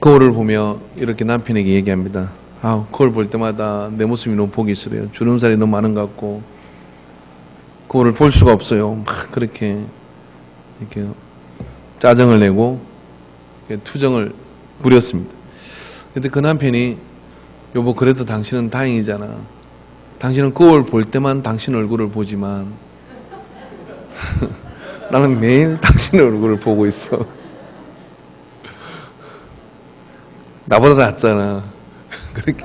거울을 보며 이렇게 남편에게 얘기합니다. 거울 볼 때마다 내 모습이 너무 보기 싫어요. 주름살이 너무 많은 것 같고 거울을 볼 수가 없어요. 막 그렇게 이렇게 짜증을 내고 투정을 부렸습니다. 그런데 그 남편이 여보, 그래도 당신은 다행이잖아. 당신은 거울 볼 때만 당신 얼굴을 보지만 나는 매일 당신 얼굴을 보고 있어. 나보다 낫잖아. 그렇게.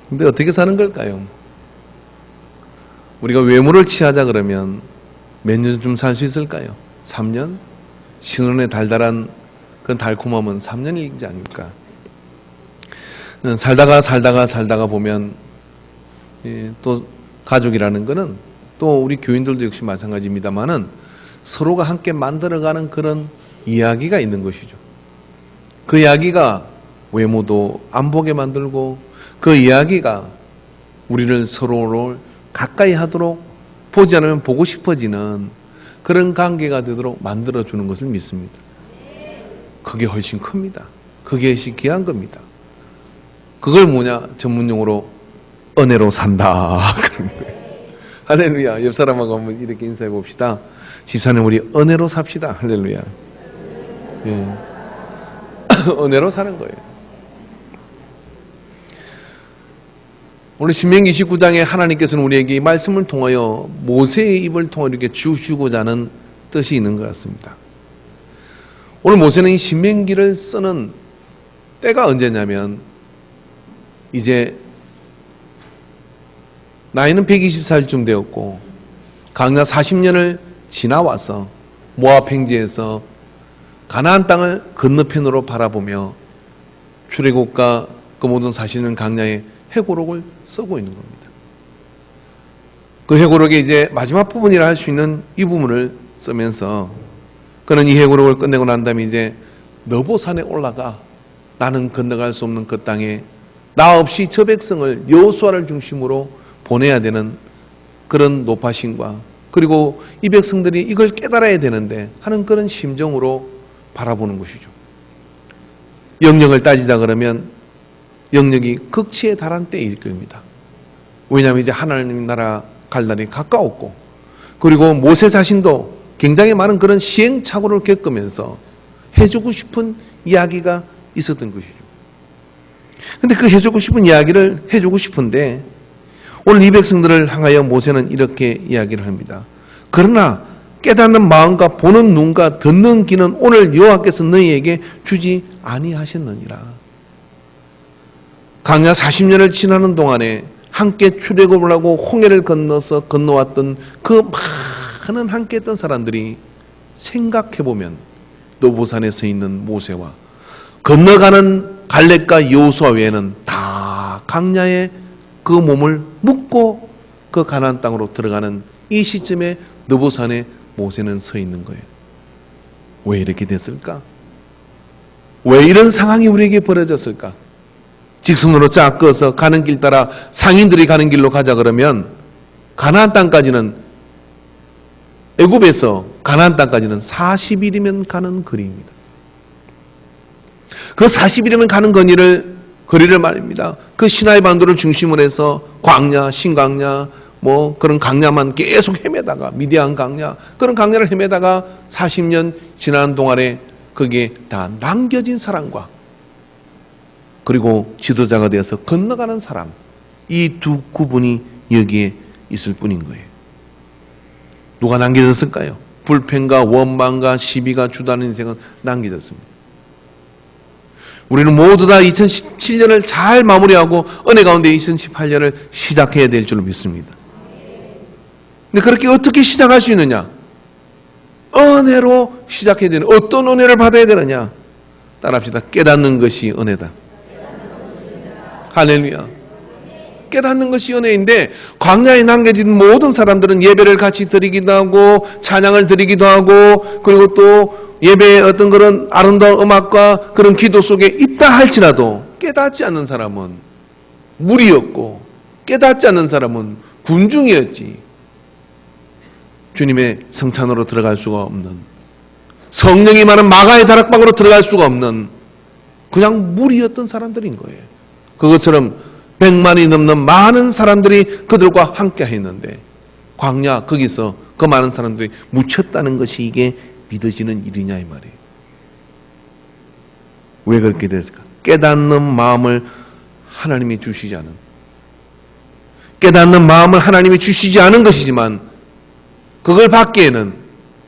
근데 어떻게 사는 걸까요? 우리가 외모를 취하자 그러면 몇 년쯤 살 수 있을까요? 3년? 신혼의 달달한 그 달콤함은 3년이지 않을까? 살다가 보면 또 가족이라는 거는 또 우리 교인들도 역시 마찬가지입니다만은 서로가 함께 만들어가는 그런 이야기가 있는 것이죠. 그 이야기가 외모도 안 보게 만들고 그 이야기가 우리를 서로를 가까이 하도록 보지 않으면 보고 싶어지는 그런 관계가 되도록 만들어주는 것을 믿습니다. 그게 훨씬 큽니다. 그게 훨씬 귀한 겁니다. 그걸 전문용어로 은혜로 산다 그런 거예요. 할렐루야. 옆 사람하고 한번 이렇게 인사해 봅시다. 집사님, 우리 은혜로 삽시다. 할렐루야. 예. 은혜로 사는 거예요. 오늘 신명기 29장에 하나님께서는 우리에게 이 말씀을 통하여 모세의 입을 통해 이렇게 주시고자 하는 뜻이 있는 것 같습니다. 오늘 모세는 이 신명기를 쓰는 때가 언제냐면 이제 나이는 120살쯤 되었고 광야 40년을 지나와서 모압 평지에서 가나안 땅을 건너편으로 바라보며 출애굽과 그 모든 40년 광야의 회고록을 쓰고 있는 겁니다. 그 회고록의 이제 마지막 부분이라 할 수 있는 이 부분을 쓰면서 그는 이 회고록을 끝내고 난 다음에 이제 너보산에 올라가 나는 건너갈 수 없는 그 땅에 나 없이 저 백성을 여호수아를 중심으로 보내야 되는 그런 높아심과 그리고 이 백성들이 이걸 깨달아야 되는데 하는 그런 심정으로 바라보는 것이죠. 영역을 따지자 그러면 영역이 극치에 달한 때일 겁니다. 왜냐하면 이제 하나님 나라 갈 날이 가까웠고 그리고 모세 자신도 굉장히 많은 그런 시행착오를 겪으면서 해주고 싶은 이야기가 있었던 것이죠. 근데 그 해주고 싶은 이야기를 해주고 싶은데 오늘 이 백성들을 향하여 모세는 이렇게 이야기를 합니다. 그러나 깨닫는 마음과 보는 눈과 듣는 귀는 오늘 여호와께서 너희에게 주지 아니하셨느니라. 광야 40년을 지나는 동안에 함께 출애굽을 하고 홍해를 건너서 건너왔던 그 많은 함께 했던 사람들이 생각해보면 노보산에 서 있는 모세와 건너가는 갈렙과 여호수아 외에는 다 광야에 그 몸을 묻고 그 가나안 땅으로 들어가는 이 시점에 느보산에 모세는 서 있는 거예요. 왜 이렇게 됐을까? 왜 이런 상황이 우리에게 벌어졌을까? 직선으로 쫙 꺼서 가는 길 따라 상인들이 가는 길로 가자 그러면 가나안 땅까지는 애굽에서 가나안 땅까지는 40일이면 가는 거리입니다. 그 40일이면 가는 거리를 말입니다. 그 시나이 반도를 중심으로 해서 광야, 신광야, 그런 광야만 계속 헤매다가 미디안 광야, 그런 광야를 헤매다가 40년 지난 동안에 거기에 다 남겨진 사람과 그리고 지도자가 되어서 건너가는 사람, 이 두 구분이 여기에 있을 뿐인 거예요. 누가 남겨졌을까요? 불평과 원망과 시비가 주도하는 인생은 남겨졌습니다. 우리는 모두 다 2017년을 잘 마무리하고 은혜 가운데 2018년을 시작해야 될 줄로 믿습니다. 근데 그렇게 어떻게 시작할 수 있느냐? 은혜로 시작해야 되는, 어떤 은혜를 받아야 되느냐? 따라합시다. 깨닫는 것이 은혜다. 할렐루야. 깨닫는 것이 은혜인데 광야에 남겨진 모든 사람들은 예배를 같이 드리기도 하고 찬양을 드리기도 하고 그리고 또 예배의 어떤 그런 아름다운 음악과 그런 기도 속에 있다 할지라도 깨닫지 않는 사람은 무리였고 깨닫지 않는 사람은 군중이었지 주님의 성찬으로 들어갈 수가 없는 성령이 많은 마가의 다락방으로 들어갈 수가 없는 그냥 무리였던 사람들인 거예요. 그것처럼 100만이 넘는 많은 사람들이 그들과 함께 했는데 광야 거기서 그 많은 사람들이 묻혔다는 것이 이게 믿어지는 일이냐 이 말이에요. 왜 그렇게 됐을까? 깨닫는 마음을 하나님이 주시지 않은, 깨닫는 마음을 하나님이 주시지 않은 것이지만 그걸 받기에는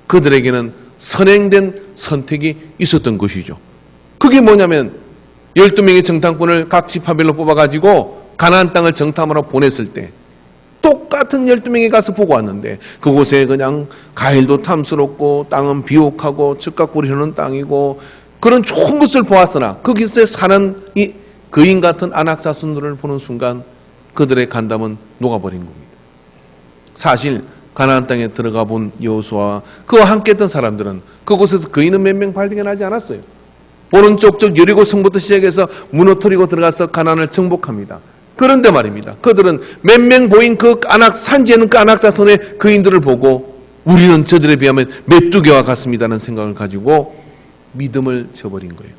그들에게는 선행된 선택이 있었던 것이죠. 그게 뭐냐면 12명의 정탐꾼을 각 지파별로 뽑아가지고 가나안 땅을 정탐하러 보냈을 때 똑같은 12명이 가서 보고 왔는데 그곳에 그냥 과일도 탐스럽고 땅은 비옥하고 즉각 뿌리는 땅이고 그런 좋은 것을 보았으나 거기서 사는 이 거인 같은 안악자손들을 보는 순간 그들의 간담은 녹아버린 겁니다. 사실 가나안 땅에 들어가 본 여호수아와 그와 함께 했던 사람들은 그곳에서 거인은 몇 명 발견하지 않았어요. 오른쪽 쪽 여리고 성부터 시작해서 무너뜨리고 들어가서 가나안을 정복합니다. 그런데 말입니다. 그들은 몇 명 보인 그 산지에 있는 그 안악자손의 거인들을 보고 우리는 저들에 비하면 메뚜기와 같습니다는 생각을 가지고 믿음을 저버린 거예요.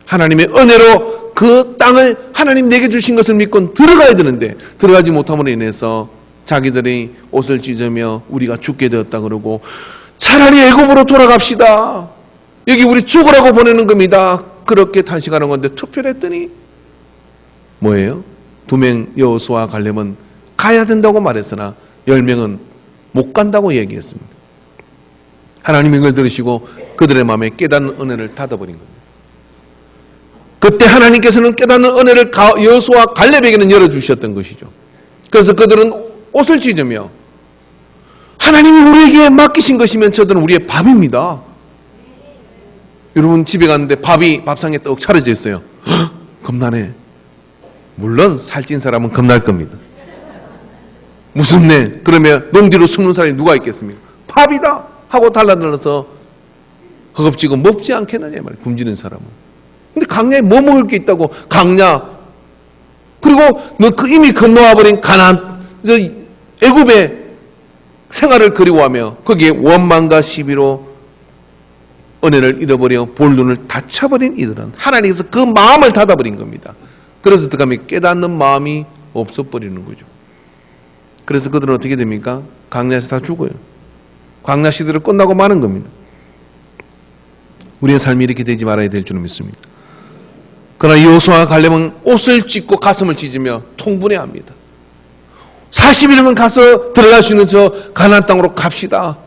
하나님의 은혜로 그 땅을 하나님 내게 주신 것을 믿고 들어가야 되는데 들어가지 못함으로 인해서 자기들이 옷을 찢으며 우리가 죽게 되었다 그러고 차라리 애굽으로 돌아갑시다. 여기 우리 죽으라고 보내는 겁니다. 그렇게 탄식하는 건데 투표를 했더니 뭐예요? 2명 여호수아와 갈렙은 가야 된다고 말했으나 10명은 못 간다고 얘기했습니다. 하나님이 이걸 들으시고 그들의 마음에 깨닫는 은혜를 닫아버린 겁니다. 그때 하나님께서는 깨닫는 은혜를 여호수아와 갈렙에게는 열어주셨던 것이죠. 그래서 그들은 옷을 찢으며 하나님이 우리에게 맡기신 것이면 저들은 우리의 밥입니다. 여러분 집에 갔는데 밥이 밥상에 떡 차려져 있어요. 헉, 겁나네. 물론 살찐 사람은 겁날 겁니다. 무섭네. 그러면 농지로 숨는 사람이 누가 있겠습니까? 밥이다 하고 달라들어서 허겁지겁 먹지 않겠느냐 말이에요. 굶주린 사람은. 근데 강야에 뭐 먹을 게 있다고 강야 그리고 너 그 이미 건너와버린 가나안 애굽의 생활을 그리워하며 거기에 원망과 시비로 은혜를 잃어버려 볼 눈을 닫혀버린 이들은 하나님께서 그 마음을 닫아버린 겁니다. 그래서 어떡하면 깨닫는 마음이 없어버리는 거죠. 그래서 그들은 어떻게 됩니까? 광야에서 다 죽어요. 광야 시대를 끝나고 마는 겁니다. 우리의 삶이 이렇게 되지 말아야 될 줄은 믿습니다. 그러나 여호수아와 갈렙은 옷을 찢고 가슴을 찢으며 통분해합니다. 40일이면 가서 들어갈 수 있는 저 가나안 땅으로 갑시다.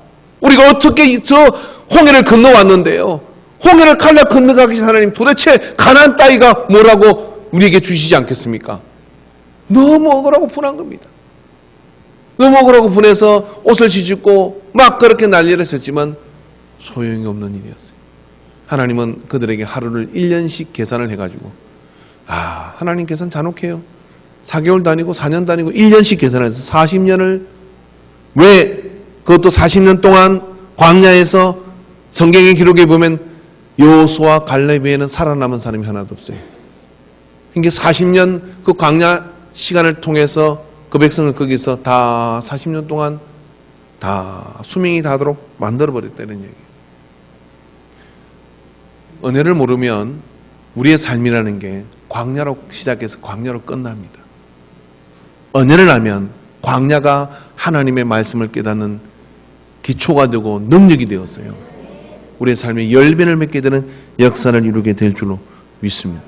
우리가 어떻게 저 홍해를 건너왔는데요. 홍해를 칼라 건너가기 전에 하나님 도대체 가나안 땅이가 뭐라고 우리에게 주시지 않겠습니까? 너무 억울하고 분한 겁니다. 너무 억울하고 분해서 옷을 찢고 막 그렇게 난리를 했었지만 소용이 없는 일이었어요. 하나님은 그들에게 하루를 1년씩 계산을 해가지고 하나님 계산 잔혹해요. 4개월 다니고 4년 다니고 1년씩 계산해서 40년을 왜 그것도 40년 동안 광야에서 성경의 기록에 보면 여호수아 갈렙 외에는 살아남은 사람이 하나도 없어요. 그러니까 40년 그 광야 시간을 통해서 그 백성을 거기서 다 40년 동안 다 수명이 다하도록 만들어버렸다는 얘기예요. 은혜를 모르면 우리의 삶이라는 게 광야로 시작해서 광야로 끝납니다. 은혜를 알면 광야가 하나님의 말씀을 깨닫는 기초가 되고 능력이 되었어요. 우리의 삶에 열변을 맺게 되는 역사를 이루게 될 줄로 믿습니다.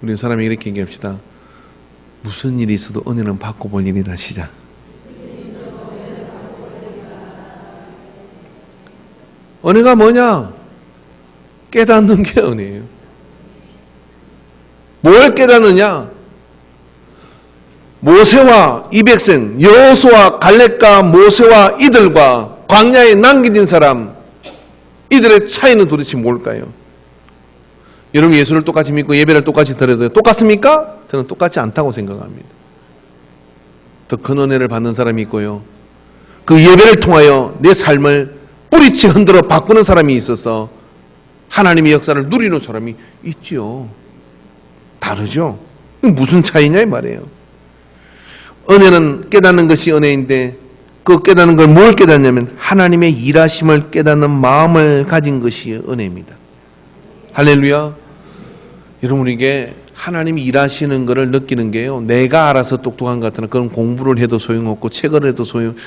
우리 사람이 이렇게 얘기합시다. 무슨 일이 있어도 은혜는 받고 볼 일이다. 시작. 은혜가 뭐냐? 깨닫는 게 은혜예요. 뭘 깨닫느냐? 모세와 이 백성, 여호수아 갈렙과 모세와 이들과 광야에 남겨진 사람, 이들의 차이는 도대체 뭘까요? 여러분 예수를 똑같이 믿고 예배를 똑같이 드려도 똑같습니까? 저는 똑같지 않다고 생각합니다. 더 큰 은혜를 받는 사람이 있고요. 그 예배를 통하여 내 삶을 뿌리치 흔들어 바꾸는 사람이 있어서 하나님의 역사를 누리는 사람이 있죠. 다르죠. 무슨 차이냐 이 말이에요. 은혜는 깨닫는 것이 은혜인데 그 깨닫는 걸 뭘 깨닫냐면 하나님의 일하심을 깨닫는 마음을 가진 것이 은혜입니다. 할렐루야. 여러분, 이게 하나님이 일하시는 것을 느끼는 게요, 내가 알아서 똑똑한 것 같으나 그런 공부를 해도 소용없고 책을 해도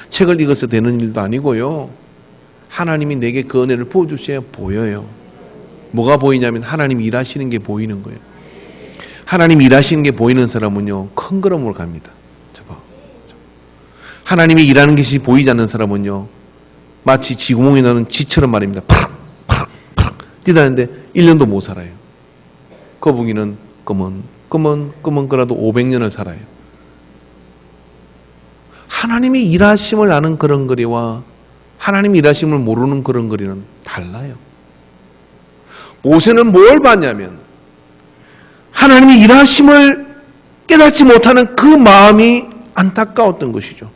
책을 읽어서 되는 일도 아니고요, 하나님이 내게 그 은혜를 보여주셔야 보여요. 뭐가 보이냐면 하나님이 일하시는 게 보이는 거예요. 하나님 일하시는 게 보이는 사람은요, 큰 걸음으로 갑니다. 하나님이 일하는 것이 보이지 않는 사람은요, 마치 지구멍이 나는 쥐처럼 말입니다. 파락 뛰다는데 1년도 못 살아요. 거북이는 검은 거라도 500년을 살아요. 하나님이 일하심을 아는 그런 거리와 하나님이 일하심을 모르는 그런 거리는 달라요. 모세는 뭘 봤냐면 하나님이 일하심을 깨닫지 못하는 그 마음이 안타까웠던 것이죠.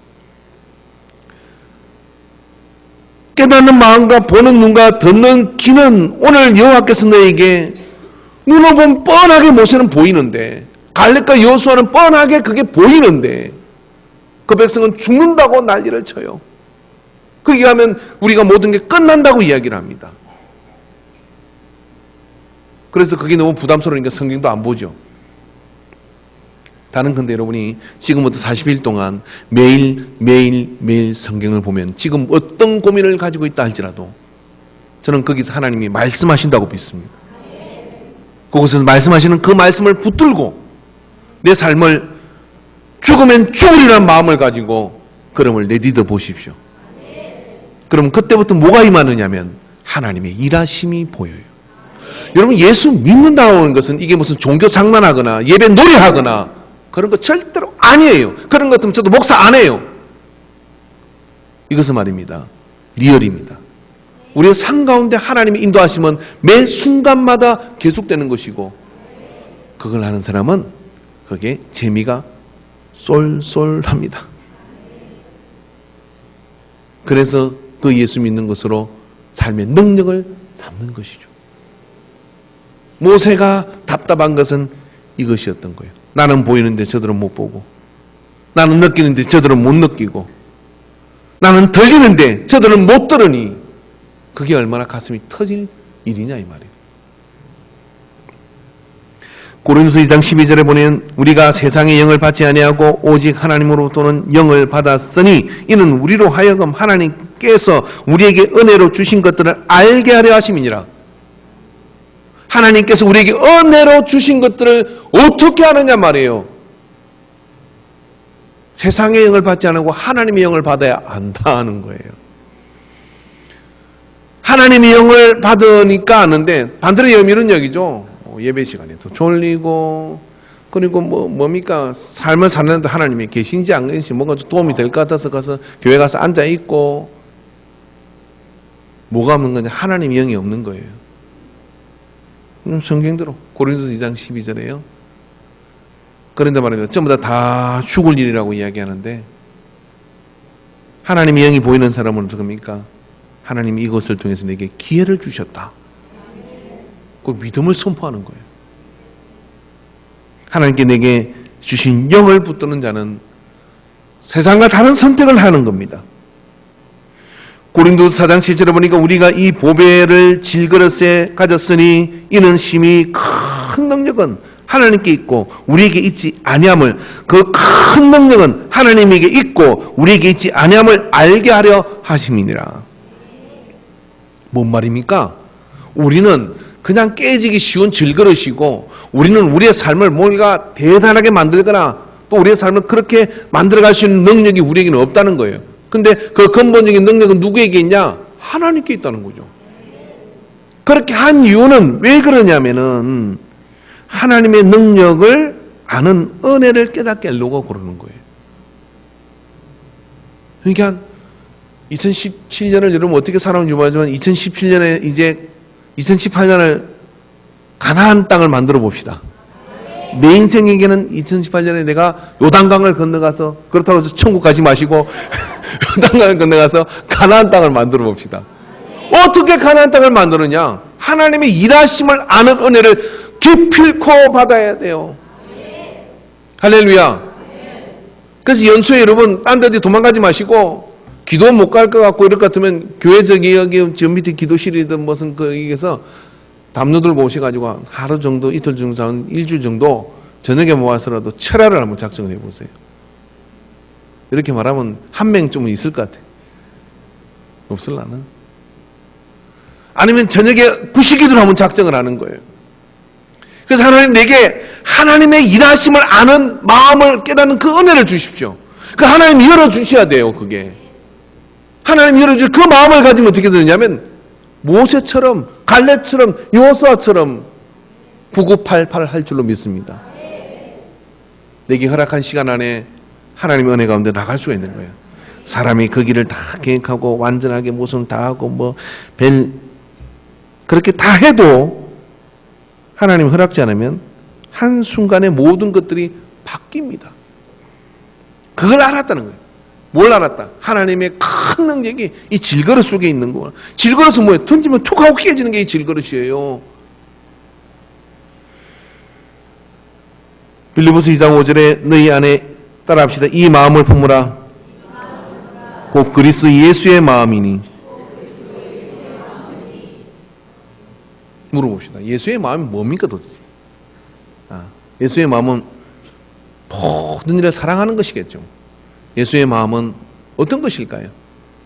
깨닫는 마음과 보는 눈과 듣는 귀는 오늘 여호와께서 너에게 눈으로 보면 뻔하게 모세는 보이는데, 갈렙과 여호수아는 뻔하게 그게 보이는데 그 백성은 죽는다고 난리를 쳐요. 그렇게 하면 우리가 모든 게 끝난다고 이야기를 합니다. 그래서 그게 너무 부담스러우니까 성경도 안 보죠. 다른 건데 여러분이 지금부터 40일 동안 매일 성경을 보면 지금 어떤 고민을 가지고 있다 할지라도 저는 거기서 하나님이 말씀하신다고 믿습니다. 그곳에서 말씀하시는 그 말씀을 붙들고 내 삶을 죽으면 죽으리라는 마음을 가지고 걸음을 내디뎌 보십시오. 그럼 그때부터 뭐가 임하느냐면 하나님의 일하심이 보여요. 여러분, 예수 믿는다고 하는 것은 이게 무슨 종교 장난하거나 예배 노래하거나 그런 거 절대로 아니에요. 그런 것 같으면 저도 목사 안 해요. 이것은 말입니다, 리얼입니다. 우리의 삶 가운데 하나님의 인도하심은 매 순간마다 계속되는 것이고, 그걸 하는 사람은 그게 재미가 쏠쏠합니다. 그래서 그 예수 믿는 것으로 삶의 능력을 삼는 것이죠. 모세가 답답한 것은 이것이었던 거예요. 나는 보이는데 저들은 못 보고, 나는 느끼는데 저들은 못 느끼고, 나는 들리는데 저들은 못 들으니 그게 얼마나 가슴이 터질 일이냐 이 말이에요. 고린도서 2장 12절에 보면 우리가 세상의 영을 받지 아니하고 오직 하나님으로부터는 영을 받았으니 이는 우리로 하여금 하나님께서 우리에게 은혜로 주신 것들을 알게 하려 하심이니라. 하나님께서 우리에게 은혜로 주신 것들을 어떻게 하느냐 말이에요. 세상의 영을 받지 않고 하나님의 영을 받아야 안다 하는 거예요. 하나님의 영을 받으니까 아는데 반대로 이런 얘기죠. 예배 시간에도 졸리고, 그리고 뭡니까? 삶을 사는데 하나님이 계신지 안 계신지 뭔가 좀 도움이 될 것 같아서 가서 교회 가서 앉아 있고, 뭐가 없는 거냐? 하나님의 영이 없는 거예요. 성경대로 고린도서 2장 12절에요. 그런데 말입니다. 전부 다 죽을 일이라고 이야기하는데 하나님의 영이 보이는 사람은 어떡합니까? 하나님이 이것을 통해서 내게 기회를 주셨다. 그 믿음을 선포하는 거예요. 하나님께 내게 주신 영을 붙드는 자는 세상과 다른 선택을 하는 겁니다. 고린도서 4장 7절에 보니까 우리가 이 보배를 질그릇에 가졌으니 이는 심히 큰 능력은 하나님께 있고 우리에게 있지 아니함을, 그 큰 능력은 하나님에게 있고 우리에게 있지 아니함을 알게 하려 하심이니라. 뭔 말입니까? 우리는 그냥 깨지기 쉬운 질그릇이고 우리는 우리의 삶을 뭔가 대단하게 만들거나 또 우리의 삶을 그렇게 만들어갈 수 있는 능력이 우리에게는 없다는 거예요. 근데 그 근본적인 능력은 누구에게 있냐? 하나님께 있다는 거죠. 그렇게 한 이유는 왜 그러냐면은 하나님의 능력을 아는 은혜를 깨닫게 하려고 그러는 거예요. 그러니까 2017년을 여러분 어떻게 살아온지 모르지만 2017년에 이제 2018년을 가나안 땅을 만들어 봅시다. 내 인생에게는 2018년에 내가 요단강을 건너가서, 그렇다고 해서 천국 가지 마시고 요단강을 건너가서 가나안 땅을 만들어 봅시다. 어떻게 가나안 땅을 만드느냐? 하나님의 일하심을 아는 은혜를 기필코 받아야 돼요. 할렐루야. 그래서 연초에 여러분 딴 데 어디 도망가지 마시고 기도 못 갈 것 같고 이럴 것 같으면 교회 여기 저 밑에 기도실이든 무슨 거기에서 담요들 모셔가지고 하루 정도, 이틀 정도, 일주일 정도 저녁에 모아서라도 철야를 한번 작정을 해보세요. 이렇게 말하면 한 명쯤은 있을 것 같아요. 없을라나? 아니면 저녁에 구시기도를 한번 작정을 하는 거예요. 그래서 하나님 내게 하나님의 일하심을 아는 마음을 깨닫는 그 은혜를 주십시오. 그 하나님이 열어주셔야 돼요. 그게 하나님이 열어주셔. 그 마음을 가지면 어떻게 되느냐면 모세처럼 갈렙처럼 여호수아처럼 9988 할 줄로 믿습니다. 내게 허락한 시간 안에 하나님의 은혜 가운데 나갈 수가 있는 거예요. 사람이 그 길을 다 계획하고 완전하게 모습을 다 하고 그렇게 다 해도 하나님 허락지 않으면 한순간에 모든 것들이 바뀝니다. 그걸 알았다는 거예요. 뭘 알았다? 하나님의 큰 능력이 이 질그릇 속에 있는 거예요. 질그릇은 뭐예요? 던지면 툭 하고 깨지는 게 이 질그릇이에요. 빌립보서 2장 5절에 너희 안에 따라합시다. 이 마음을 품으라. 곧 그리스도 예수의 마음이니. 물어봅시다. 예수의 마음이 뭡니까 도대체? 예수의 마음은 모든 일을 사랑하는 것이겠죠. 예수의 마음은 어떤 것일까요?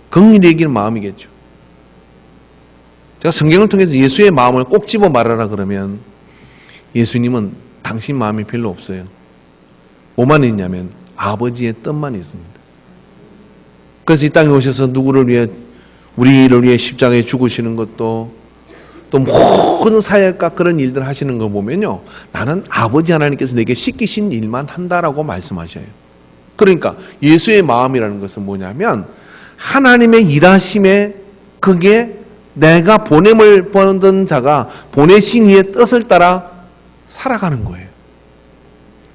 긍휼히 여기는 마음이겠죠. 제가 성경을 통해서 예수의 마음을 꼭 집어 말하라 그러면 예수님은 당신 마음이 별로 없어요. 뭐만 있냐면 아버지의 뜻만 있습니다. 그래서 이 땅에 오셔서 누구를 위해, 우리를 위해 십자가에 죽으시는 것도 또 모든 사역과 그런 일들 하시는 거 보면요, 나는 아버지 하나님께서 내게 시키신 일만 한다라고 말씀하셔요. 그러니까 예수의 마음이라는 것은 뭐냐면 하나님의 일하심에 그게 내가 보냄을 받은 자가 보내신 이의 뜻을 따라 살아가는 거예요.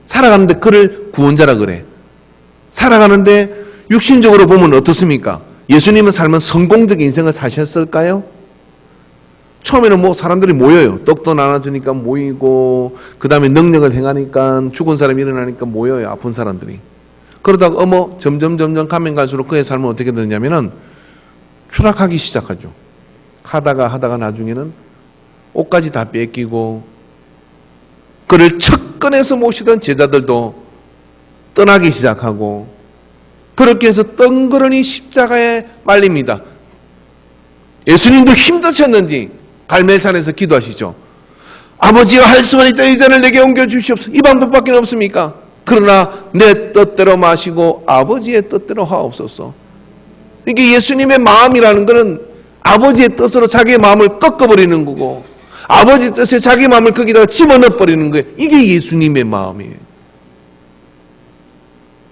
살아가는데 그를 구원자라 그래. 살아가는데 육신적으로 보면 어떻습니까? 예수님은 삶은 성공적 인생을 사셨을까요? 처음에는 뭐 사람들이 모여요. 떡도 나눠주니까 모이고, 그 다음에 능력을 행하니까 죽은 사람이 일어나니까 모여요. 아픈 사람들이. 그러다가 점점 가면 갈수록 그의 삶은 어떻게 되냐면은 추락하기 시작하죠. 하다가 나중에는 옷까지 다 뺏기고, 그를 척근해서 모시던 제자들도 떠나기 시작하고, 그렇게 해서 덩그러니 십자가에 말립니다. 예수님도 힘드셨는지 갈멜산에서 기도하시죠. 아버지여, 할 수만 있다 이 잔을 내게 옮겨주시옵소서. 이 방법밖에 없습니까? 그러나 내 뜻대로 마시고 아버지의 뜻대로 하옵소서. 이게 예수님의 마음이라는 것은 아버지의 뜻으로 자기의 마음을 꺾어버리는 거고, 아버지 뜻에 자기 마음을 거기다가 집어넣어버리는 거예요. 이게 예수님의 마음이에요.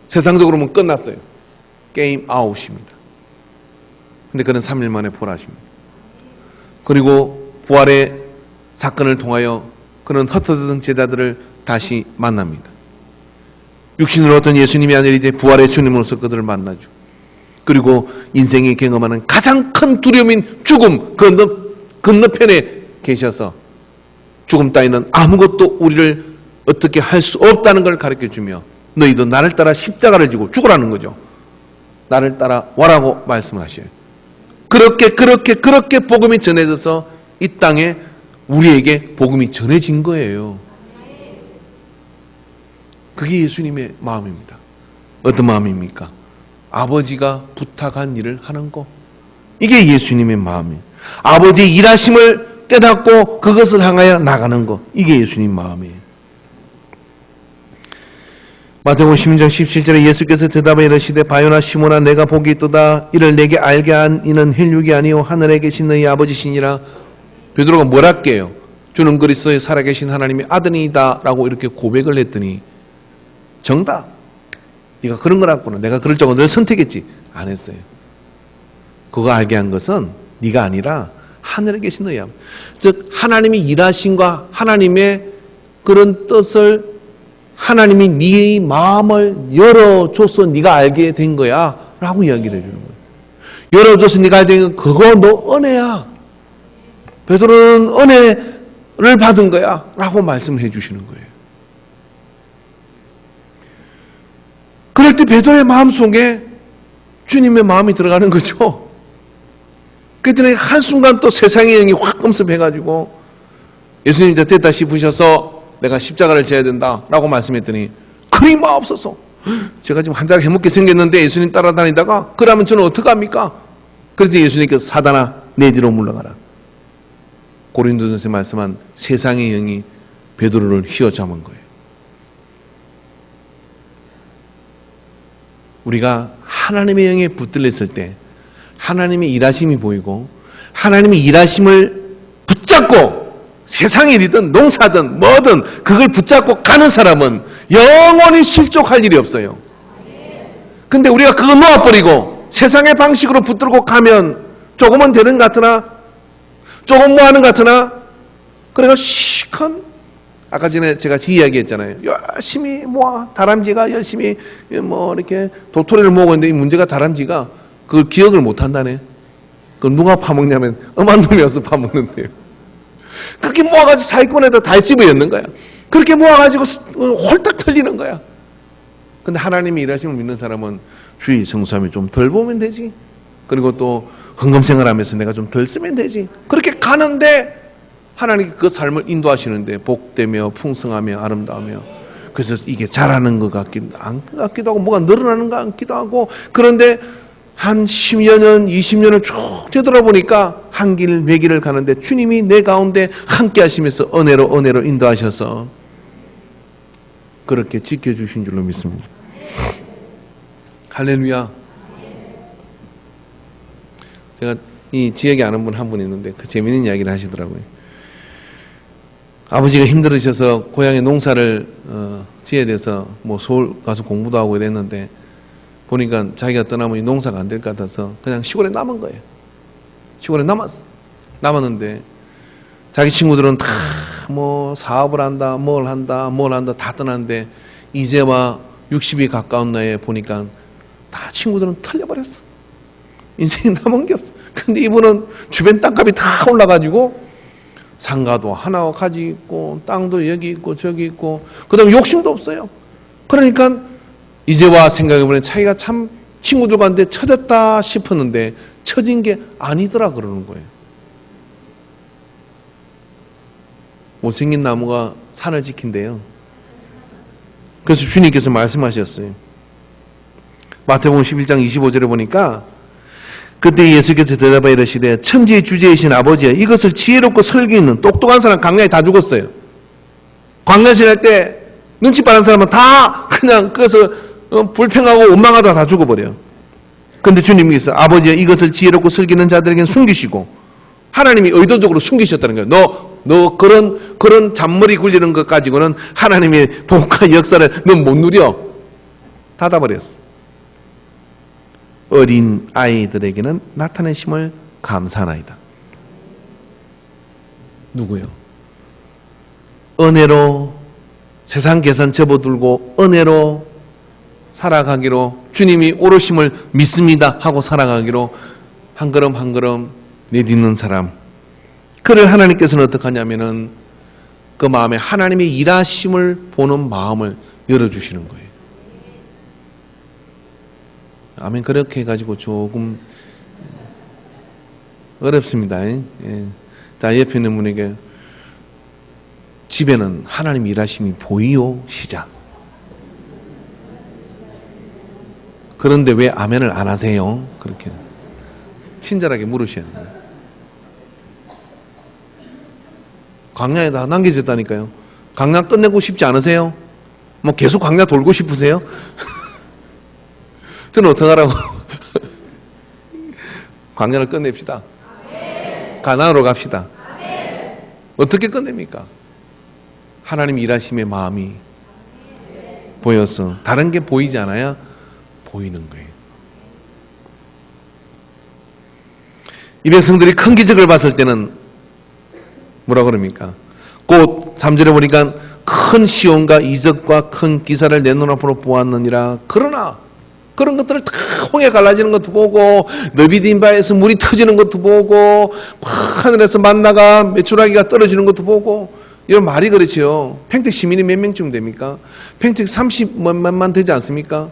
세상적으로 보면 끝났어요. 게임 아웃입니다. 근데 그는 3일 만에 부활하십니다. 그리고 부활의 사건을 통하여 그는 흩어졌던 제자들을 다시 만납니다. 육신으로 어떤 예수님이 아니라 이제 부활의 주님으로서 그들을 만나죠. 그리고 인생이 경험하는 가장 큰 두려움인 죽음, 그 건너편에 계셔서 죽음 따위는 아무것도 우리를 어떻게 할 수 없다는 걸 가르쳐주며 너희도 나를 따라 십자가를 지고 죽으라는 거죠. 나를 따라 와라고 말씀을 하셔요. 그렇게 복음이 전해져서 이 땅에 우리에게 복음이 전해진 거예요. 그게 예수님의 마음입니다. 어떤 마음입니까? 아버지가 부탁한 일을 하는 거. 이게 예수님의 마음이에요. 아버지의 일하심을 깨닫고 그것을 향하여 나가는 거. 이게 예수님 마음이에요. 마태복음 16장 17절에 예수께서 대답하여 이르시되 바요나 시몬아 내가 복이 있도다. 이를 내게 알게 한 이는 혈육이 아니요 하늘에 계신 너희 아버지시니라. 베드로가 뭐랄게요? 주는 그리스도의 살아계신 하나님의 아들이다 라고 이렇게 고백을 했더니 정답. 네가 그런 거라구나. 내가 그럴 적은 늘 선택했지. 안 했어요. 그거 알게 한 것은 네가 아니라 하늘에 계신 너희 아버지. 즉 하나님이 일하심과 하나님의 그런 뜻을 하나님이 네 마음을 열어줘서 네가 알게 된 거야 라고 이야기를 해주는 거예요. 열어줘서 네가 알게 된 거 그거 너 은혜야. 베드로는 은혜를 받은 거야 라고 말씀을 해주시는 거예요. 그럴 때 베드로의 마음속에 주님의 마음이 들어가는 거죠. 그랬더니 한순간 또 세상의 영이 확 엄습해가지고 예수님 이제 됐다 싶으셔서 내가 십자가를 져야 된다 라고 말씀했더니 그리 마옵소서. 제가 지금 한자를 해먹게 생겼는데 예수님 따라다니다가 그러면 저는 어떡합니까? 그랬더니 예수님께서 사단아 내 뒤로 물러가라. 고린도전서에 말씀한 세상의 영이 베드로를 휘어잡은 거예요. 우리가 하나님의 영에 붙들렸을 때 하나님의 일하심이 보이고 하나님의 일하심을 붙잡고 세상의 일이든 농사든 뭐든 그걸 붙잡고 가는 사람은 영원히 실족할 일이 없어요. 근데 우리가 그거 놓아버리고 세상의 방식으로 붙들고 가면 조금은 되는 것 같으나 조금 뭐 하는 것 같으나 그래가 시큰 아까 전에 제가 이야기했잖아요. 열심히 모아 다람쥐가 열심히 뭐 이렇게 도토리를 모으고 있는데 이 문제가 다람쥐가 그걸 기억을 못 한다네. 그럼 누가 파먹냐면 엄한 놈이 와서 파먹는데요. 그렇게 모아가지고 사기꾼에다 다 집어였는 거야. 그렇게 모아가지고 홀딱 털리는 거야. 근데 하나님이 일하심을 믿는 사람은 주의 성수함이 좀 덜 보면 되지. 그리고 또 헌금생활하면서 내가 좀 덜 쓰면 되지. 그렇게 가는데 하나님이 그 삶을 인도하시는데 복되며 풍성하며 아름다우며 그래서 이게 잘하는 것 같기도 하고 뭐가 늘어나는 것 같기도 하고 그런데 한 10여 년, 20년을 쭉 되돌아보니까 한 길, 매 길을 가는데 주님이 내 가운데 함께 하시면서 은혜로 인도하셔서 그렇게 지켜주신 줄로 믿습니다. 할렐루야. 제가 이 지역에 아는 분 한 분 있는데 그 재미있는 이야기를 하시더라고요. 아버지가 힘들으셔서 고향에 농사를 지어야 돼서 뭐 서울 가서 공부도 하고 이랬는데 보니까 자기가 떠나면 이 농사가 안 될 것 같아서 그냥 시골에 남은 거예요. 시골에 남았는데 자기 친구들은 다 뭐 사업을 한다, 뭘 한다 다 떠났는데 이제와 60이 가까운 나이에 보니까 다 친구들은 털려버렸어. 인생이 남은 게 없어. 근데 이분은 주변 땅값이 다 올라가지고 상가도 하나 가지고 있고 땅도 여기 있고 저기 있고 그 다음에 욕심도 없어요. 그러니까 이제와 생각해보면 자기가 참 친구들과 한테 처졌다 싶었는데 처진 게 아니더라 그러는 거예요. 못생긴 나무가 산을 지킨대요. 그래서 주님께서 말씀하셨어요. 마태복음 11장 25절에 보니까 그때 예수께서 대답하여 이르시되 천지의 주제이신 아버지여 이것을 지혜롭고 설기 있는 똑똑한 사람 광야에 다 죽었어요. 광야 지날 때 눈치 빠른 사람은 다 그냥 그것을 불평하고 원망하다 다 죽어버려요. 그런데 주님께서 아버지여 이것을 지혜롭고 설기는 자들에게는 숨기시고 하나님이 의도적으로 숨기셨다는 거예요. 너 그런 잔머리 굴리는 것 가지고는 하나님의 복과 역사를 너 못 누려. 닫아버렸어. 어린 아이들에게는 나타내심을 감사하나이다. 누구요? 은혜로 세상 계산 접어들고 은혜로 살아가기로 주님이 오르심을 믿습니다 하고 살아가기로 한 걸음 한 걸음 내딛는 사람, 그를 하나님께서는 어떻게 하냐면은 그 마음에 하나님의 일하심을 보는 마음을 열어주시는 거예요. 아멘. 그렇게 해가지고 조금 어렵습니다. 예. 자, 옆에 있는 분에게 집에는 하나님 일하심이 보이요? 시작. 그런데 왜 아멘을 안 하세요? 그렇게 친절하게 물으셔야 돼요. 광야에다 남겨졌다니까요. 광야 끝내고 싶지 않으세요? 뭐 계속 광야 돌고 싶으세요? 저는 어떡하라고? 광야를 끝냅시다. 가나안으로 갑시다. 어떻게 끝냅니까? 하나님 일하심의 마음이 보여서 다른 게 보이지 않아야 보이는 거예요. 이 백성들이 큰 기적을 봤을 때는 뭐라 그럽니까? 곧 3절에 보니까 큰 시온과 이적과 큰 기사를 내 눈앞으로 보았느니라. 그러나 그런 것들을 다 홍해 갈라지는 것도 보고 너비딘바에서 물이 터지는 것도 보고 하늘에서 만나가 메추라기가 떨어지는 것도 보고 이런 말이 그렇지요. 평택 시민이 몇 명쯤 됩니까? 평택 30만만 되지 않습니까?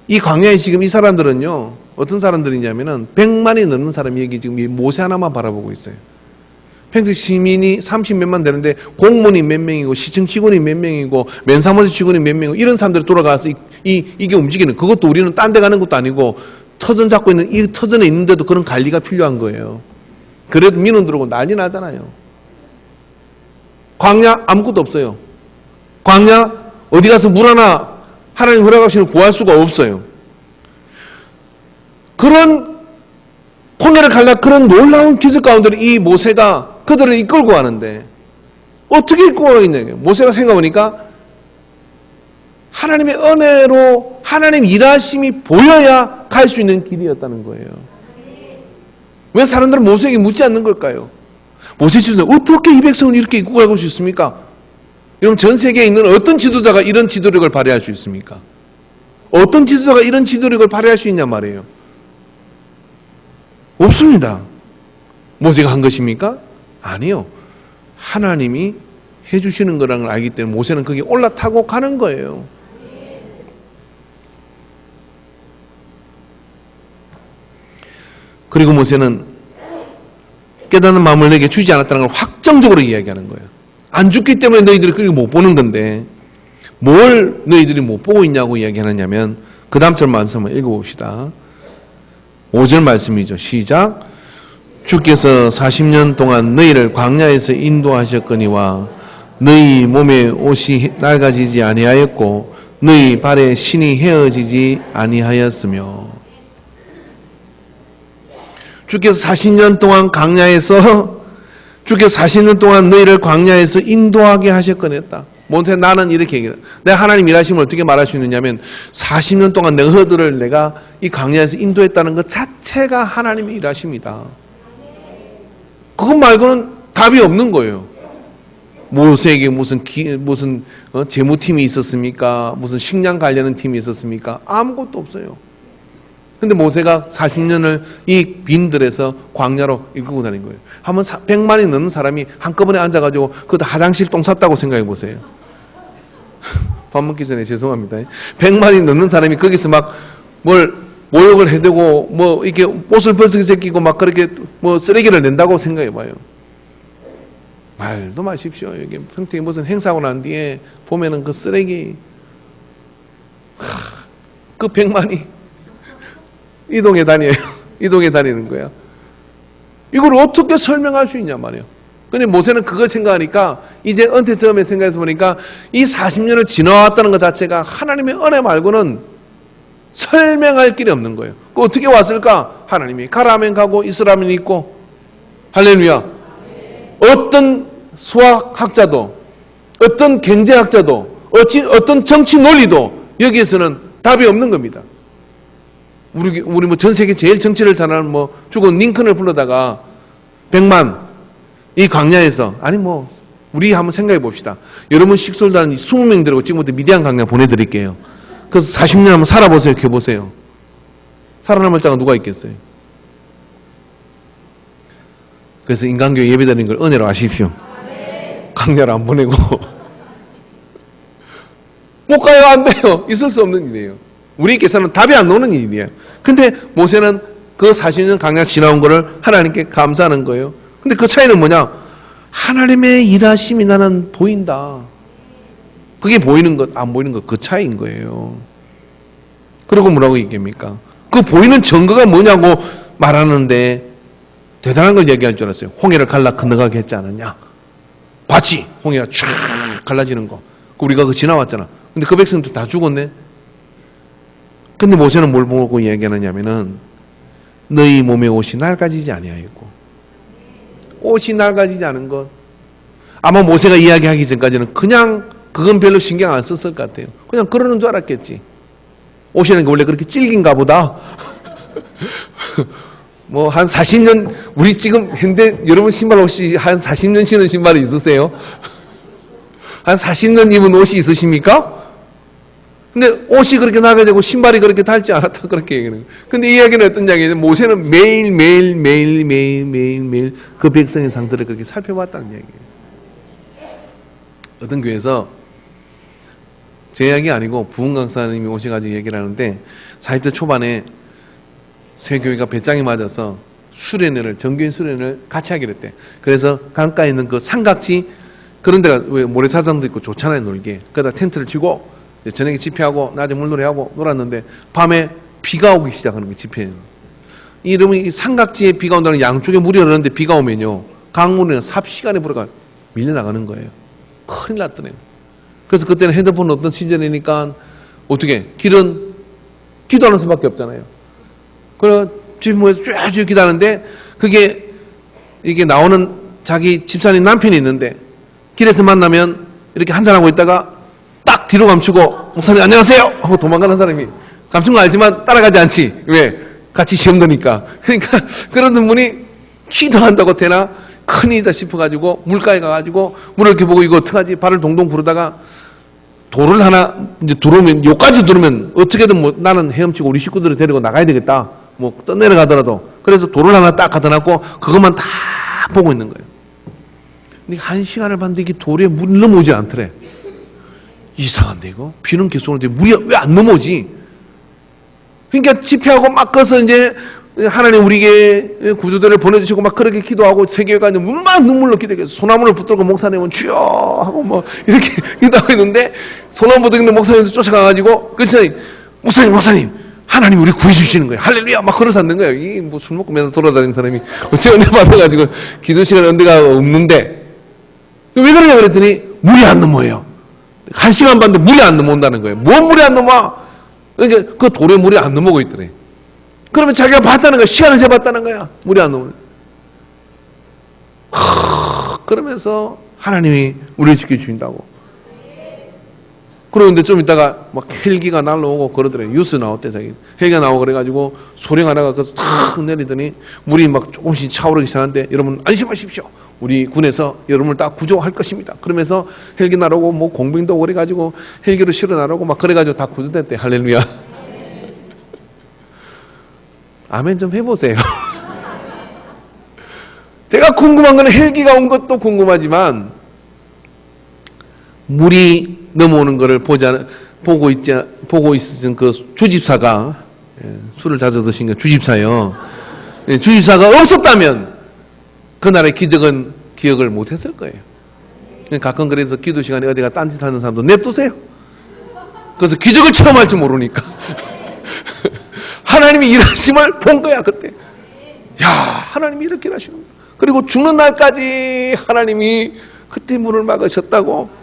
이 광야에 지금 이 사람들은요 어떤 사람들이냐면은 100만이 넘는 사람이 여기 지금 이 모세 하나만 바라보고 있어요. 평택 시민이 30몇만 되는데 공무원이 몇 명이고 시청 직원이 몇 명이고 면사무소 직원이 몇 명이고 이런 사람들이 돌아가서 이게 움직이는, 그것도 우리는 딴 데 가는 것도 아니고 터전 잡고 있는 이 터전에 있는데도 그런 관리가 필요한 거예요. 그래도 민원 들어오고 난리 나잖아요. 광야 아무것도 없어요. 광야 어디 가서 물 하나 하나님 허락하시는 구할 수가 없어요. 그런 홍해를 갈라 그런 놀라운 기적 가운데 이 모세가 그들을 이끌고 가는데 어떻게 이끌고 가겠냐. 모세가 생각해보니까 하나님의 은혜로 하나님 일하심이 보여야 갈 수 있는 길이었다는 거예요. 왜 사람들은 모세에게 묻지 않는 걸까요? 모세 지도자 어떻게 이 백성을 이렇게 이끌고 갈 수 있습니까? 여러분 전 세계에 있는 어떤 지도자가 이런 지도력을 발휘할 수 있습니까? 어떤 지도자가 이런 지도력을 발휘할 수 있냔 말이에요. 없습니다. 모세가 한 것입니까? 아니요. 하나님이 해주시는 거라는 걸 알기 때문에 모세는 거기에 올라타고 가는 거예요. 그리고 모세는 깨닫는 마음을 내게 주지 않았다는 걸 확정적으로 이야기하는 거예요. 안 죽기 때문에 너희들이 그걸 못 보는 건데 뭘 너희들이 못 보고 있냐고 이야기하느냐면 그 다음 절 말씀 한번 읽어봅시다. 5절 말씀이죠. 시작. 주께서 40년 동안 너희를 광야에서 인도하셨거니와 너희 몸에 옷이 낡아지지 아니하였고 너희 발에 신이 헤어지지 아니하였으며. 주께서 40년 동안 광야에서 주께서 40년 동안 너희를 광야에서 인도하게 하셨거니와. 모세 나는 이렇게 얘기해요. 내가 하나님 일하심을 어떻게 말할 수 있느냐면 40년 동안 너희들을 내가 이 광야에서 인도했다는 것 자체가 하나님의 일하심이다. 그것 말고는 답이 없는 거예요. 모세에게 무슨 재무팀이 있었습니까? 무슨 식량 관련한 팀이 있었습니까? 아무것도 없어요. 근데 모세가 40년을 이 빈들에서 광야로 이끌고 다닌 거예요. 한번 100만이 넘는 사람이 한꺼번에 앉아가지고 그것도 화장실 똥 쌌다고 생각해 보세요. 밥 먹기 전에 죄송합니다. 100만이 넘는 사람이 거기서 막 뭘 모욕을 해대고 뭐 이렇게 옷을 벗기고 막 그렇게 뭐 쓰레기를 낸다고 생각해 봐요. 말도 마십시오. 여기 평택에 무슨 행사하고 난 뒤에 보면은 그 쓰레기 그 100만이 이동에 다녀요. 이동에 다니는 거야. 이걸 어떻게 설명할 수 있냐 말이에요. 근데 모세는 그걸 생각하니까 이제 은퇴 처음에 생각해서 보니까 이 40년을 지나왔다는 것 자체가 하나님의 은혜 말고는 설명할 길이 없는 거예요. 그 어떻게 왔을까? 하나님이 가라 하면 가고 있으라 하면 있고. 할렐루야. 어떤 수학학자도 어떤 경제학자도 어떤 정치 논리도 여기에서는 답이 없는 겁니다. 우리 뭐 전 세계 제일 정치를 잘하는 뭐 죽은 링컨을 불러다가 100만 이 광야에서 아니 뭐 우리 한번 생각해 봅시다. 여러분 식솔단 20명 데리고 지금부터 미디안 광야 보내드릴게요. 그래서 40년 한번 살아보세요. 해보세요. 살아남을 자가 누가 있겠어요? 그래서 인간교회 예배드리는 걸 은혜로 아십시오. 광야를 안 보내고 못 가요. 안 돼요. 있을 수 없는 일이에요. 우리께서는 답이 안 나오는 일이에요. 근데 모세는 그 40년 광야 지나온 거를 하나님께 감사하는 거예요. 근데 그 차이는 뭐냐? 하나님의 일하심이 나는 보인다. 그게 보이는 것, 안 보이는 것, 그 차이인 거예요. 그리고 뭐라고 얘기합니까? 그 보이는 증거가 뭐냐고 말하는데 대단한 걸 얘기할 줄 알았어요. 홍해를 갈라 건너가게 했지 않았냐? 봤지? 홍해가 쫙 갈라지는 거. 우리가 그거 지나왔잖아. 근데 그 백성들 다 죽었네? 근데 모세는 뭘 보고 이야기하느냐면은 너희 몸의 옷이 낡아지지 아니하였고 옷이 낡아지지 않은 것. 아마 모세가 이야기하기 전까지는 그냥 그건 별로 신경 안 썼을 것 같아요. 그냥 그러는 줄 알았겠지. 옷이라는 게 원래 그렇게 질긴가 보다. 뭐 한 40년 우리 지금 현대 여러분 신발 혹시 한 40년 신은 신발이 있으세요? 한 40년 입은 옷이 있으십니까? 근데 옷이 그렇게 나가지고 신발이 그렇게 닳지 않았다 그렇게 얘기하는 거예요. 근데 이 이야기는 어떤 이야기냐면 모세는 매일 그 백성의 상태를 그렇게 살펴봤다는 이야기예요. 어떤 교회에서 제 이야기 아니고 부흥 강사님이 오셔가지고 얘기를 하는데 40대 초반에 새 교회가 배짱이 맞아서 정규인 수련회를 같이 하기로 했대. 그래서 강가에 있는 그 삼각지 그런 데가 왜 모래사장도 있고 좋잖아요, 놀기에. 그러다 텐트를 치고 저녁에 집회하고 낮에 물놀이하고 놀았는데 밤에 비가 오기 시작하는 게 집회예요. 이러면 이 삼각지에 비가 온다는 양쪽에 물이 흐르는데 비가 오면요, 강물은 삽시간에 불어가 밀려나가는 거예요. 큰일 났더래요. 그래서 그때는 핸드폰 없던 시절이니까 어떻게 길은 기도하는 수밖에 없잖아요. 그래서 집모에서 쭉 기도하는데 이게 나오는 자기 집사님 남편이 있는데 길에서 만나면 이렇게 한잔하고 있다가 딱 뒤로 감추고 목사님 안녕하세요 하고 도망가는 사람이, 감춘 거 알지만 따라가지 않지. 왜? 같이 시험 드니까. 그러니까 그런 분이 기도한다고 되나 큰일이다 싶어가지고 물가에 가가지고 물을 이렇게 보고 이거 어떡하지 발을 동동 구르다가 돌을 하나 이제 들어오면, 요까지 들으면 어떻게든 뭐 나는 헤엄치고 우리 식구들을 데리고 나가야 되겠다, 뭐 떠내려가더라도. 그래서 돌을 하나 딱 갖다 놨고 그것만 다 보고 있는 거예요. 근데 1시간을 봤는데 이게 돌에 물이 넘어오지 않더래. 이상한데 이거 비는 계속 오는데 물이 왜 안 넘어오지? 그러니까 집회하고 막 가서 이제 하나님 우리에게 구주들을 보내주시고 막 그렇게 기도하고 세계가 이제 막 눈물로 기도해서 소나무를 붙들고 목사님은 주여 하고 뭐 이렇게 기도하고 있는데 소나무 붙들고 있는 목사님도 쫓아가가지고 그렇지, 목사님 하나님 우리 구해주시는 거예요, 할렐루야 막 걸어서 앉는 거예요. 이 뭐 술 먹고 맨날 돌아다니는 사람이 어째 은혜 받아가지고 기도 시간에 은혜가 없는데 왜 그러냐 그랬더니 물이 안 넘어요. 1시간 봤는데 물이 안 넘어온다는 거예요. 뭔 물이 안 넘어? 그러니까 그 돌에 물이 안 넘어오고 있더래. 그러면 자기가 봤다는 거야. 시간을 재봤다는 거야. 물이 안 넘어요. 그러면서 하나님이 우리를 지켜주신다고. 그러는데 좀 있다가 막 헬기가 날라오고 그러더래. 뉴스 나왔대, 자기. 헬기가 나오고 그래가지고 소리가 나가 그래서 탁 내리더니 물이 막 조금씩 차오르기 시작하는데 여러분 안심하십시오. 우리 군에서 여러분을 다 구조할 것입니다. 그러면서 헬기 날아오고 뭐 공병도 오고 그래가지고 헬기로 실어 날아오고 막 그래가지고 다 구조됐대. 할렐루야. 아멘 좀 해보세요. 제가 궁금한 건 헬기가 온 것도 궁금하지만 물이 넘어오는 것을 보고 있었던 그 주집사가, 술을 자주 드신 주집사요. 주집사가 없었다면 그날의 기적은 기억을 못했을 거예요. 가끔 그래서 기도 시간에 어디가 딴짓하는 사람도 냅두세요. 그래서 기적을 체험할 줄 모르니까. 하나님이 일하심을 본 거야 그때. 야, 하나님이 이렇게 일하시는 거야. 그리고 죽는 날까지 하나님이 그때 문을 막으셨다고.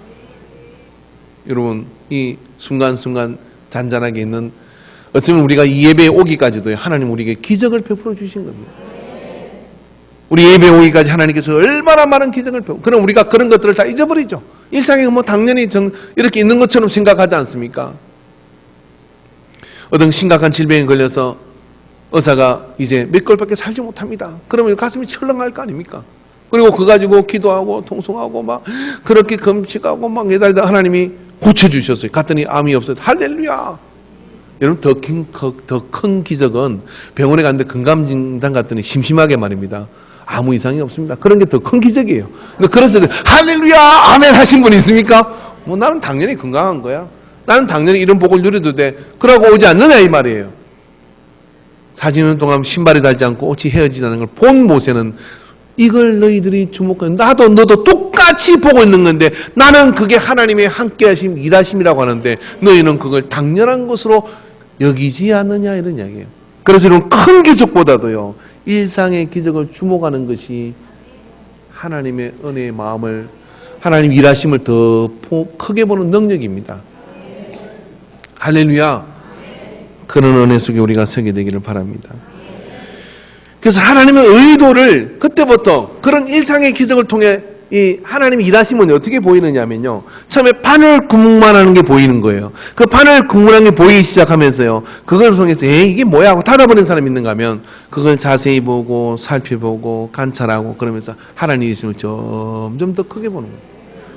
여러분 이 순간순간 잔잔하게 있는, 어쩌면 우리가 이 예배에 오기까지도 하나님 우리에게 기적을 베풀어 주신 겁니다. 우리 예배에 오기까지 하나님께서 얼마나 많은 기적을 베풀어. 그럼 우리가 그런 것들을 다 잊어버리죠. 일상에 뭐 당연히 이렇게 있는 것처럼 생각하지 않습니까? 어떤 심각한 질병에 걸려서 의사가 이제 몇 개월밖에 살지 못합니다. 그러면 가슴이 철렁할 거 아닙니까? 그리고 그거 가지고 기도하고 통성하고 막 그렇게 금식하고 막 매달다 하나님이 고쳐주셨어요. 갔더니 암이 없어요. 할렐루야. 여러분 더 큰 기적은 병원에 갔는데 건강진단 갔더니 심심하게 말입니다, 아무 이상이 없습니다. 그런 게 더 큰 기적이에요. 근데 그래서 할렐루야 아멘 하신 분 있습니까? 뭐 나는 당연히 건강한 거야, 나는 당연히 이런 복을 누려도 돼, 그러고 오지 않느냐 이 말이에요. 40년 동안 신발이 닳지 않고 옷이 헤어지지 않는 걸 본 모세는 이걸 너희들이 주목하는, 나도 너도 똑같이 보고 있는 건데 나는 그게 하나님의 함께하심 일하심이라고 하는데 너희는 그걸 당연한 것으로 여기지 않느냐 이런 이야기예요. 그래서 이런 큰 기적보다도요 일상의 기적을 주목하는 것이 하나님의 은혜의 마음을, 하나님 일하심을 더 크게 보는 능력입니다. 할렐루야. 그런 은혜 속에 우리가 서게 되기를 바랍니다. 그래서 하나님의 의도를 그때부터 그런 일상의 기적을 통해 이 하나님의 일하심은 어떻게 보이느냐면요, 처음에 바늘 구멍만 하는 게 보이는 거예요. 그 바늘 구멍한 게 보이기 시작하면서요 그걸 통해서 이게 뭐야 하고 닫아버린 사람이 있는가 하면 그걸 자세히 보고 살펴보고 관찰하고 그러면서 하나님의 일하심을 점점 더 크게 보는 거예요.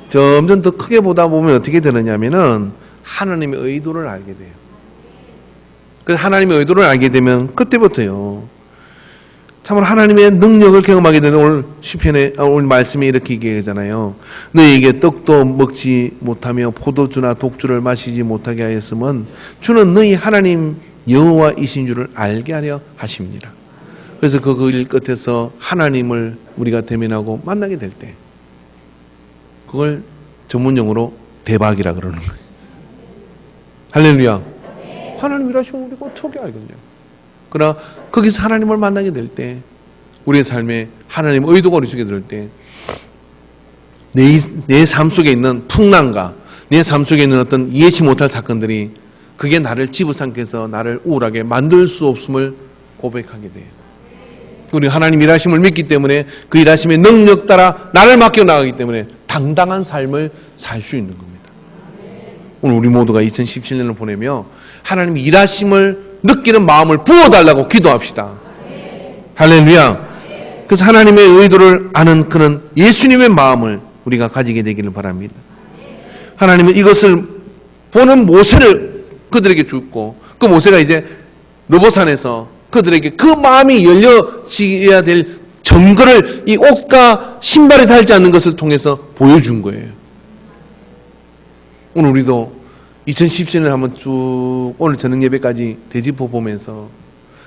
점점 더 크게 보다 보면 어떻게 되느냐면은 하나님의 의도를 알게 돼요. 그래서 하나님의 의도를 알게 되면 그때부터요 참으로 하나님의 능력을 경험하게 되는, 오늘 시편에 오늘 말씀이 이렇게 얘기하잖아요. 너희에게 떡도 먹지 못하며 포도주나 독주를 마시지 못하게 하였으면 주는 너희 하나님 여호와이신 줄을 알게 하려 하십니다. 그래서 그 일 끝에서 하나님을 우리가 대면하고 만나게 될 때 그걸 전문용어로 대박이라 그러는 거예요. 할렐루야. 하나님 일하시면 우리가 어떻게 알겠냐. 그러나 거기서 하나님을 만나게 될 때 우리의 삶에 하나님 의도가 우리 속에 들을 때 내 삶 속에 있는 풍랑과 내 삶 속에 있는 어떤 예치 못할 사건들이 그게 나를 집어삼켜 해서 나를 우울하게 만들 수 없음을 고백하게 돼요. 우리 하나님 일하심을 믿기 때문에 그 일하심의 능력 따라 나를 맡겨 나가기 때문에 당당한 삶을 살 수 있는 겁니다. 오늘 우리 모두가 2017년을 보내며 하나님 일하심을 느끼는 마음을 부어달라고 기도합시다. 할렐루야. 그래서 하나님의 의도를 아는 그런 예수님의 마음을 우리가 가지게 되기를 바랍니다. 하나님은 이것을 보는 모세를 그들에게 줬고 그 모세가 이제 느보산에서 그들에게 그 마음이 열려져야 될 증거를 이 옷과 신발이 닳지 않는 것을 통해서 보여준 거예요. 오늘 우리도 2017년을 한번 쭉 오늘 저녁 예배까지 되짚어 보면서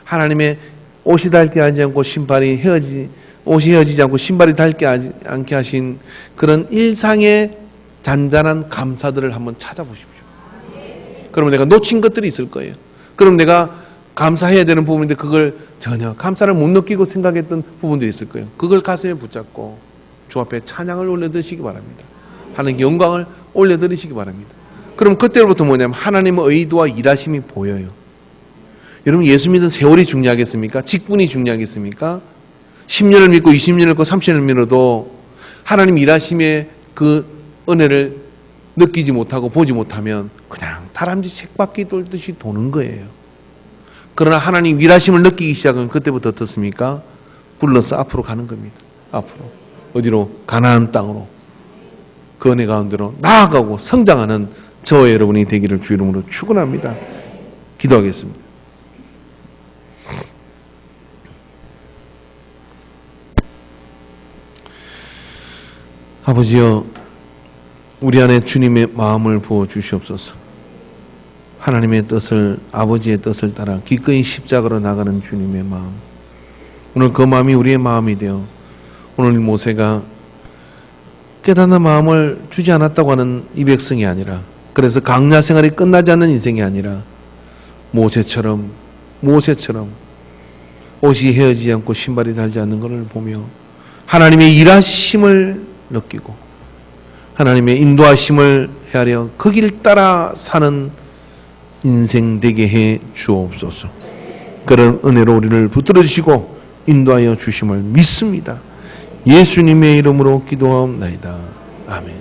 하나님의 옷이 닳게 하지 않고 옷이 헤어지지 않고 신발이 닳게 않게 하신 그런 일상의 잔잔한 감사들을 한번 찾아보십시오. 그러면 내가 놓친 것들이 있을 거예요. 그럼 내가 감사해야 되는 부분인데 그걸 전혀 감사를 못 느끼고 생각했던 부분들이 있을 거예요. 그걸 가슴에 붙잡고 주 앞에 찬양을 올려드리시기 바랍니다. 하나님께 영광을 올려드리시기 바랍니다. 그럼 그때로부터 뭐냐면 하나님의 의도와 일하심이 보여요. 여러분 예수 믿는 세월이 중요하겠습니까? 직분이 중요하겠습니까? 10년을 믿고 20년을 믿고 30년을 믿어도 하나님 일하심의 그 은혜를 느끼지 못하고 보지 못하면 그냥 다람쥐 책바퀴 돌듯이 도는 거예요. 그러나 하나님 일하심을 느끼기 시작하면 그때부터 어떻습니까? 불러서 앞으로 가는 겁니다. 앞으로. 어디로? 가나안 땅으로. 그 은혜 가운데로 나아가고 성장하는 저와 여러분이 되기를 주 이름으로 축원합니다. 기도하겠습니다. 아버지여, 우리 안에 주님의 마음을 부어 주시옵소서. 하나님의 뜻을, 아버지의 뜻을 따라 기꺼이 십자가로 나가는 주님의 마음, 오늘 그 마음이 우리의 마음이 되어 오늘 모세가 깨닫는 마음을 주지 않았다고 하는 이 백성이 아니라, 그래서 강야 생활이 끝나지 않는 인생이 아니라 모세처럼 옷이 헤어지지 않고 신발이 닳지 않는 것을 보며 하나님의 일하심을 느끼고 하나님의 인도하심을 헤아려 그 길 따라 사는 인생 되게 해 주옵소서. 그런 은혜로 우리를 붙들어 주시고 인도하여 주심을 믿습니다. 예수님의 이름으로 기도하옵나이다. 아멘.